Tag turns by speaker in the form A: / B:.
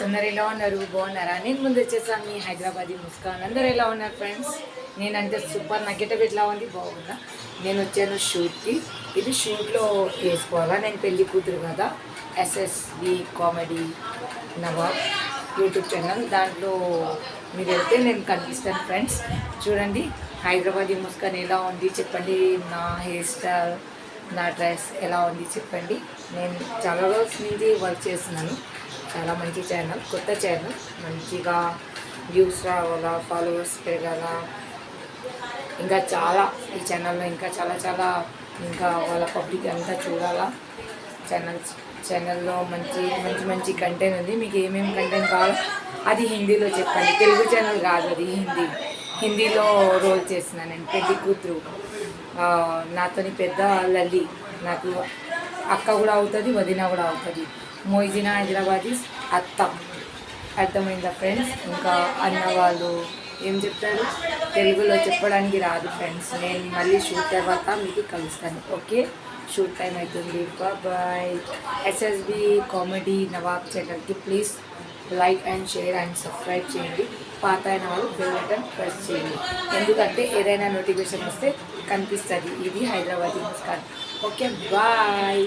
A: అందరు ఎలా ఉన్నారు? బాగున్నారా? నేను ముందు వచ్చేసాను మీ హైదరాబాదీ ముస్కాన్. అందరు ఎలా ఉన్నారు ఫ్రెండ్స్? నేనంటే సూపర్. నా గెటప్ ఎట్లా ఉంది? బాగుందా? నేను వచ్చాను షూట్కి. ఇది షూట్లో వేసుకోవాలా. నేను పెళ్లి కూతురు కదా. SSB comedy Nawab YouTube channel, దాంట్లో మీరు వెళ్తే నేను కనిపిస్తాను ఫ్రెండ్స్. చూడండి హైదరాబాదీ ముస్కాన్ ఎలా ఉంది చెప్పండి. నా హెయిర్ స్టైల్, నా డ్రెస్ ఎలా ఉంది చెప్పండి. నేను చాలా రోజుల నుంచి వర్క్ చేస్తున్నాను. చాలా మంచి ఛానల్, కొత్త ఛానల్, మంచిగా వ్యూస్ రావాలా, ఫాలోవర్స్ పెరగాల, ఇంకా చాలా ఈ ఛానల్లో ఇంకా ఇంకా వాళ్ళ పబ్లిక్ అంతా చూడాలా. ఛానల్లో మంచి మంచి మంచి కంటెంట్ ఉంది. మీకు ఏమేమి కంటెంట్ కావాలో అది హిందీలో చెప్పండి. తెలుగు ఛానల్ కాదు, అది హిందీలో రోల్ చేస్తున్నాను నేను. పెళ్లి కూతురు, నాతోని పెద్ద లల్లి, నాకు అక్క కూడా అవుతుంది, వదిన కూడా అవుతుంది. మొయిజినా హైదరాబాదీస్ అత్త, అర్థమైందా ఫ్రెండ్స్? ఇంకా అన్న వాళ్ళు ఏం చెప్తారు, తెలుగులో చెప్పడానికి రాదు ఫ్రెండ్స్. నేను మళ్ళీ షూట్ తర్వాత మీకు కలుస్తాను. ఓకే, షూట్ టైం అవుతుంది. బాయ్. ఎస్ఎస్బి కామెడీ నవాబ్ ఛానల్కి please like and share and subscribe చేయండి. పాత అయిన వాళ్ళు బెల్ బటన్ ప్రెస్ చేయండి, ఎందుకంటే ఏదైనా నోటిఫికేషన్ వస్తే కనిపిస్తుంది. ఇది హైదరాబాదీ ముస్కాన్. Okay, bye.